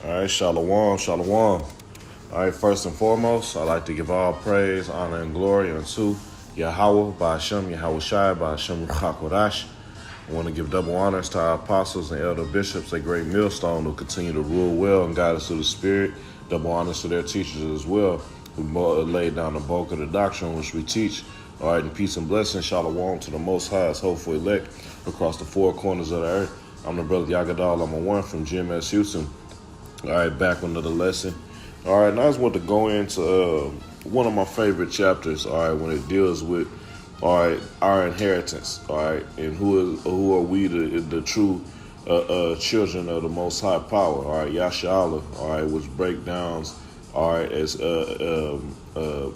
All right, shalom, shalom. All right, first and foremost, I'd like to give all praise, honor, and glory unto Yahweh, Ba'ashem, Yahweh Shai, Ba'ashem, Chakodash. I want to give double honors to our apostles and elder bishops, a great millstone who continue to rule well and guide us through the Spirit. Double honors to their teachers as well, who laid down the bulk of the doctrine which we teach. All right, and peace and blessing, shalom to the Most High's hopeful elect across the four corners of the earth. I'm the brother Yagadal. I'm one from GMS Houston. All right, back on another lesson. All right, now I just want to go into one of my favorite chapters, all right, when it deals with, all right, our inheritance, all right, and who are we, the true children of the Most High Power, all right, Yashala, all right, which break down, all right, as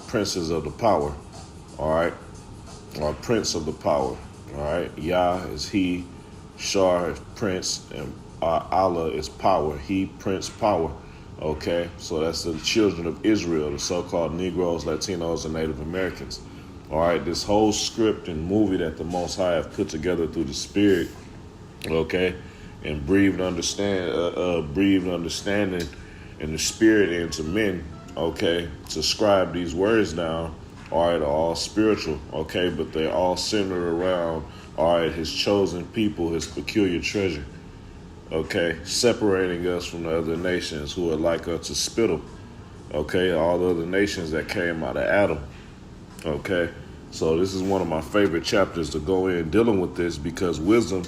princes of the power, all right, or prince of the power, all right, Yah is he, Shar is prince, and Allah is power, he, prince, power. Okay, so that's the children of Israel, the so-called Negroes, Latinos, and Native Americans. All right, this whole script and movie that the Most High have put together through the Spirit, okay, and breathed understanding in the Spirit into men, okay, to scribe these words down. All right, are all spiritual, okay, but they're all centered around, all right, his chosen people, his peculiar treasure. Okay, separating us from the other nations who are like unto spittle. Okay, all the other nations that came out of Adam. Okay, so this is one of my favorite chapters to go in dealing with this because wisdom,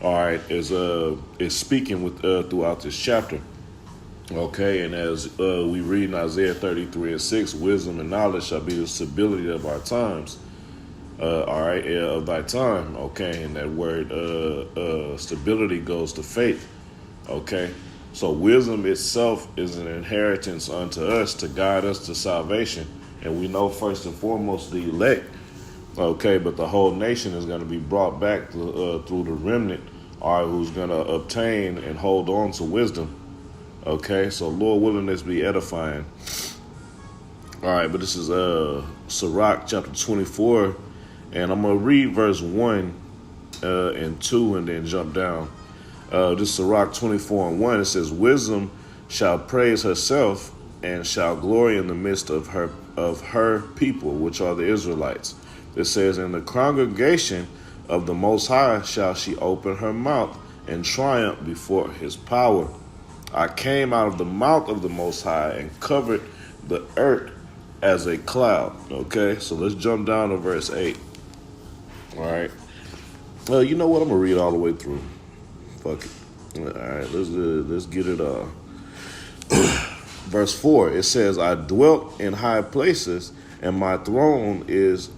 all right, is speaking with throughout this chapter. Okay, and as we read in Isaiah 33:6, wisdom and knowledge shall be the stability of our times. All right, of thy time, okay, and that word stability goes to faith, okay, so wisdom itself is an inheritance unto us to guide us to salvation, and we know first and foremost the elect, okay, but the whole nation is going to be brought back through the remnant, all right, who's going to obtain and hold on to wisdom, okay, so Lord willing, this be edifying. All right, but this is Sirach chapter 24. And I'm going to read verse 1 and 2 and then jump down. This is Sirach 24:1. It says, wisdom shall praise herself and shall glory in the midst of her people, which are the Israelites. It says, in the congregation of the Most High shall she open her mouth and triumph before his power. I came out of the mouth of the Most High and covered the earth as a cloud. Okay, so let's jump down to verse 8. All right. You know what? I'm gonna read all the way through. Fuck it. All right. Let's get it. Verse 4. It says, "I dwelt in high places, and my throne is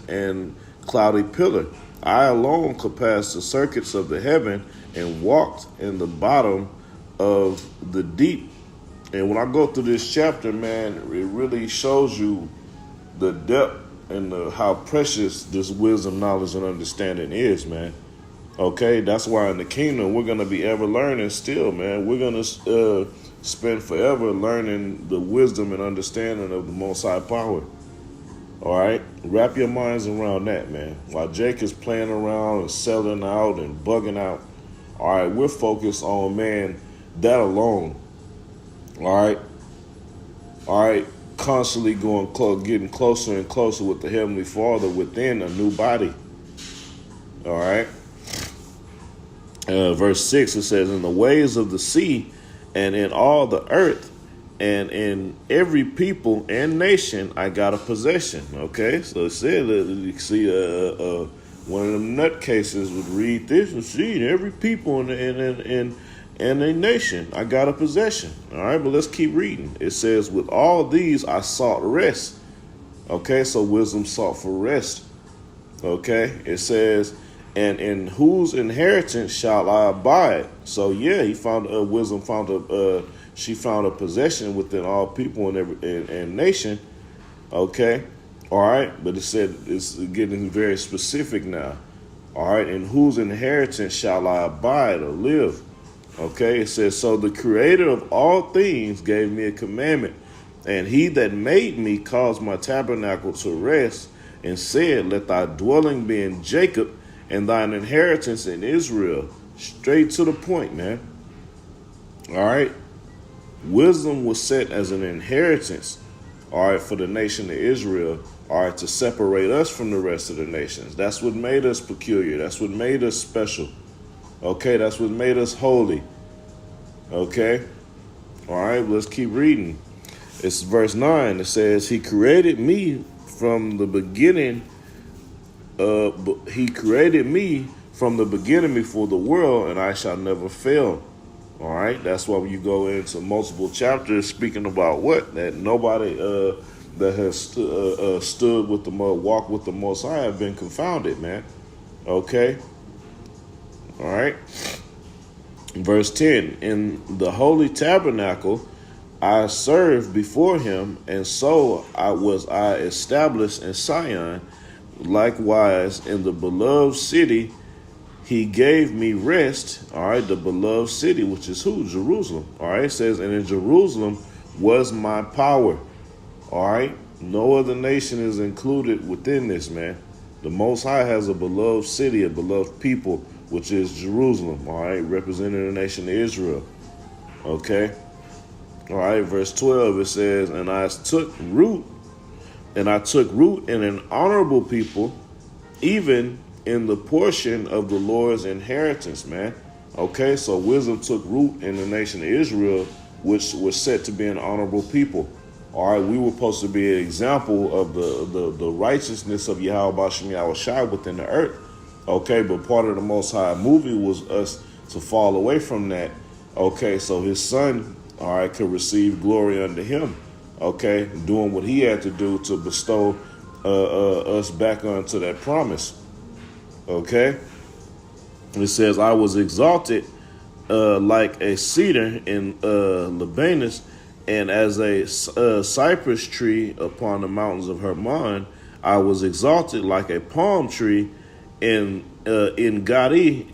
an cloudy pillar. I alone could pass the circuits of the heaven, and walked in the bottom of the deep." And when I go through this chapter, man, it really shows you the depth and how precious this wisdom, knowledge, and understanding is, man. Okay, that's why in the kingdom we're going to be ever learning still, man. We're going to spend forever learning the wisdom and understanding of the Most High power. All right, wrap your minds around that, man. While Jake is playing around and selling out and bugging out, all right, we're focused on, man, that alone. All right. Constantly getting closer and closer with the Heavenly Father within a new body. All right. Verse 6, it says, in the ways of the sea and in all the earth and in every people and nation I got a possession. Okay, so it said, you see, one of them nutcases would read this and see every people and a nation I got a possession. All right, but let's keep reading. It says, with all these I sought rest. Okay, so wisdom sought for rest. Okay, it says, and in whose inheritance shall I abide? So yeah, he found wisdom she found a possession within all people and nation. Okay, all right, but it said it's getting very specific now. All right, in whose inheritance shall I abide or live? Okay, it says, so the creator of all things gave me a commandment, and he that made me caused my tabernacle to rest, and said, let thy dwelling be in Jacob, and thine inheritance in Israel. Straight to the point, man. All right. Wisdom was set as an inheritance, all right, for the nation of Israel, all right, to separate us from the rest of the nations. That's what made us peculiar. That's what made us special. Okay, that's what made us holy. Okay. All right, let's keep reading. It's verse 9. It says, He created me from the beginning. He created me from the beginning before the world, and I shall never fail. All right, that's why when you go into multiple chapters speaking about what? That nobody that has stood with the walk with the Most High have been confounded, man. Okay. All right. Verse 10, in the holy tabernacle I served before him, and so I established in Sion. Likewise, in the beloved city, he gave me rest. All right, the beloved city, which is who? Jerusalem. All right, it says, and in Jerusalem was my power. All right, no other nation is included within this, man. The Most High has a beloved city, a beloved people, which is Jerusalem. All right, representing the nation of Israel. Okay. All right, verse 12, it says, and I took root in an honorable people, even in the portion of the Lord's inheritance, man. Okay, so wisdom took root in the nation of Israel, which was set to be an honorable people. All right, we were supposed to be an example of the righteousness of Yahweh Bashem Yahweh Shai within the earth. Okay, but part of the Most High movie was us to fall away from that. Okay, so his son, all right, could receive glory unto him. Okay, doing what he had to do to bestow us back onto that promise. Okay, it says, I was exalted like a cedar in Libanus, and as a cypress tree upon the mountains of Hermon. I was exalted like a palm tree in Gadi,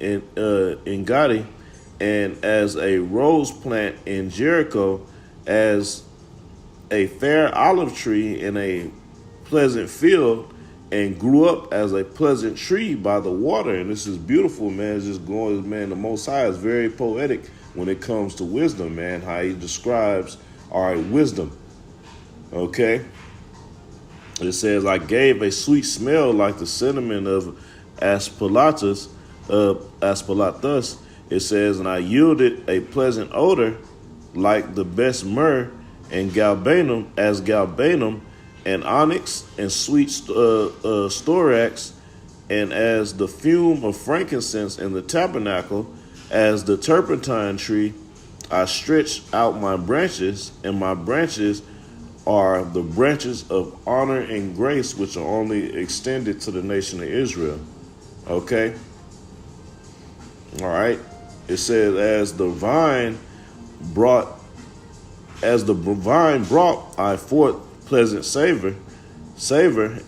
and as a rose plant in Jericho, as a fair olive tree in a pleasant field, and grew up as a pleasant tree by the water. And this is beautiful, man. It's just going, man, the Most High is very poetic when it comes to wisdom, man, how he describes, all right, wisdom. Okay. It says, I gave a sweet smell like the cinnamon of Aspalatus. It says, and I yielded a pleasant odor like the best myrrh and galbanum, and onyx and sweet storax, and as the fume of frankincense in the tabernacle, as the turpentine tree, I stretched out my branches, and my branches are the branches of honor and grace, which are only extended to the nation of Israel. Okay? All right. It says, as the vine brought I forth pleasant savor,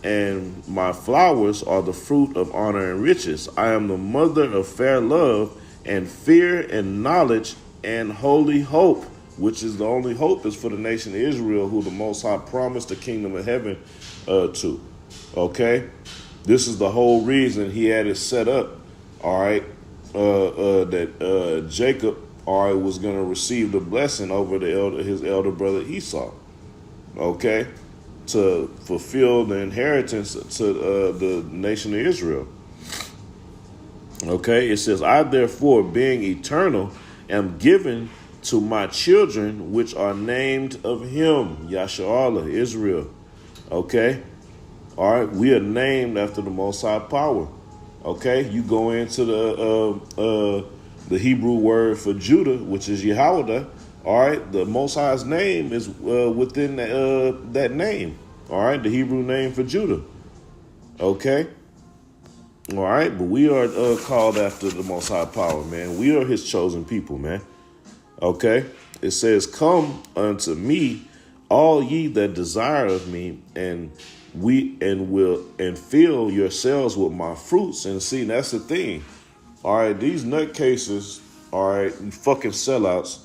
and my flowers are the fruit of honor and riches. I am the mother of fair love and fear and knowledge and holy hope, which is the only hope is for the nation of Israel, who the Most High promised the kingdom of heaven to. Okay? This is the whole reason he had it set up, all right, that Jacob, all right, was going to receive the blessing over his elder brother Esau. Okay? To fulfill the inheritance to the nation of Israel. Okay? It says, I therefore, being eternal, am given to my children, which are named of him, Yasharallah, Israel. Okay? All right? We are named after the Most High power. Okay? You go into the Hebrew word for Judah, which is Yahweh. All right? The Most High's name is within that name. All right? The Hebrew name for Judah. Okay? All right? But we are called after the Most High power, man. We are his chosen people, man. Okay? It says, come unto me, all ye that desire of me, and fill yourselves with my fruits. And see, that's the thing. All right, these nutcases, all right, fucking sellouts,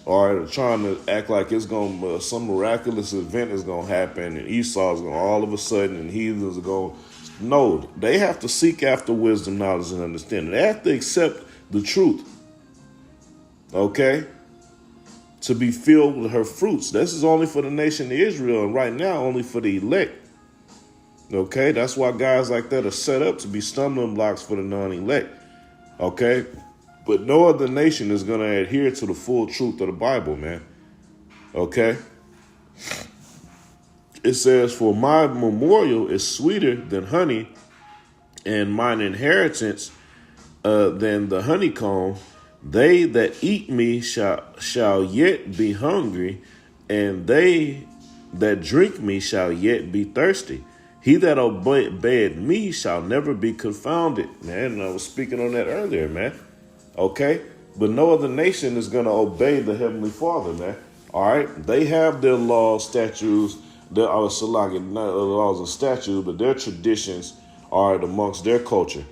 all right, are trying to act like it's going to, some miraculous event is going to happen, and Esau's going to all of a sudden, and heathens are going to, no, they have to seek after wisdom, knowledge, and understanding. They have to accept the truth. Okay? to be filled with her fruits. This is only for the nation of Israel, and right now only for the elect. Okay, that's why guys like that are set up to be stumbling blocks for the non-elect. Okay, but no other nation is going to adhere to the full truth of the Bible, man. Okay, it says, "For my memorial is sweeter than honey, and mine inheritance than the honeycomb. They that eat me shall yet be hungry, and they that drink me shall yet be thirsty. He that obeyeth me shall never be confounded." Man, and I was speaking on that earlier, man. Okay? But no other nation is going to obey the Heavenly Father, man. All right? They have their laws, statutes, their laws and statutes, but their traditions are amongst their culture.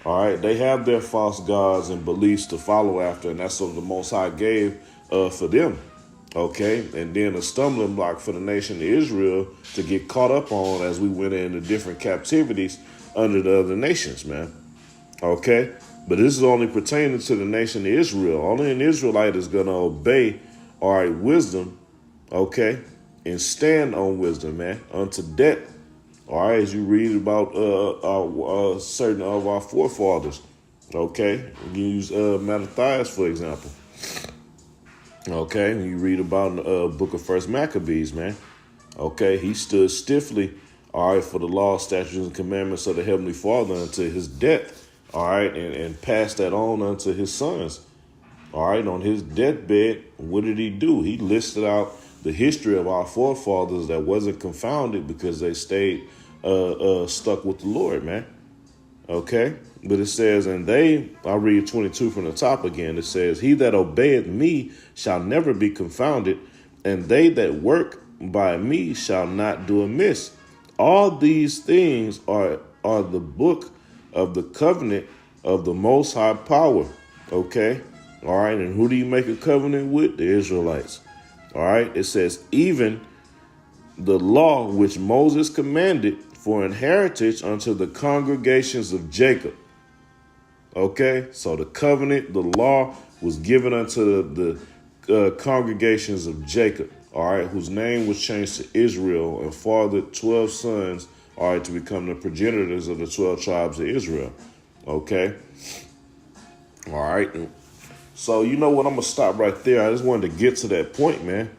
All right? They have their false gods and beliefs to follow after, and that's what the Most High gave for them. Okay, and then a stumbling block for the nation of Israel to get caught up on as we went into different captivities under the other nations, man. Okay, but this is only pertaining to the nation of Israel. Only an Israelite is going to obey, all right, wisdom, okay, and stand on wisdom, man, unto death. All right, as you read about certain of our forefathers, okay, you use Mattathias, for example. Okay, you read about the book of First Maccabees, man. Okay, he stood stiffly, all right, for the law, statutes, and commandments of the Heavenly Father until his death, all right, and passed that on unto his sons. All right, on his deathbed, what did he do? He listed out the history of our forefathers that wasn't confounded because they stayed stuck with the Lord, man. Okay, but it says, and I'll read 22 from the top again. It says, "He that obeyeth me shall never be confounded, and they that work by me shall not do amiss. All these things are the book of the covenant of the Most High Power." Okay, all right, and who do you make a covenant with? The Israelites. All right, it says, "Even the law which Moses commanded for an heritage unto the congregations of Jacob." Okay, so the covenant, the law was given unto the congregations of Jacob, all right, whose name was changed to Israel and fathered 12 sons, all right, to become the progenitors of the 12 tribes of Israel. Okay, all right. So you know what, I'm going to stop right there. I just wanted to get to that point, man,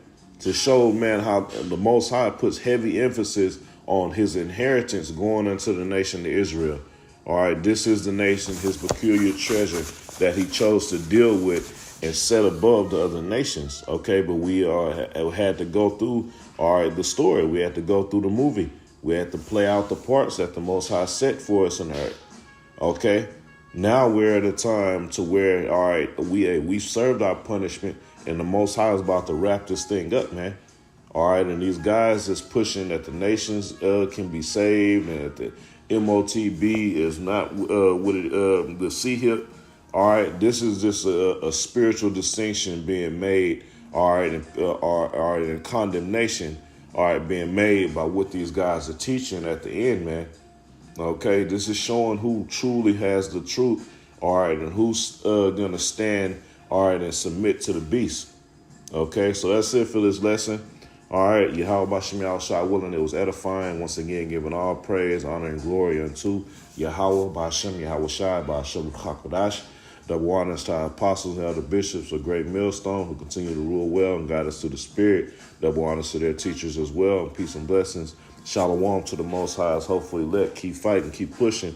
to show, man, how the Most High puts heavy emphasis on his inheritance going into the nation of Israel. All right, this is the nation, his peculiar treasure that he chose to deal with and set above the other nations. Okay, but we had to go through, all right, the story. We had to go through the movie. We had to play out the parts that the Most High set for us in earth. Okay, now we're at a time to where, all right, we've served our punishment, and the Most High is about to wrap this thing up, man. All right, and these guys is pushing that the nations can be saved and that the MOTB is not the C-hip. All right, this is just a spiritual distinction being made, all right, and condemnation, all right, being made by what these guys are teaching at the end, man. Okay, this is showing who truly has the truth, all right, and who's going to stand, all right, and submit to the beast. Okay, so that's it for this lesson. All right, Yahweh Bashem Yahushua willing, it was edifying. Once again, giving all praise, honor, and glory unto Yahweh Bashem Yahushua Bashem Chakadash. Double honors to our apostles and other bishops of Great Millstone who continue to rule well and guide us through the Spirit. Double honors to their teachers as well. And peace and blessings. Shalom to the Most High's hopefully let. Keep fighting, keep pushing.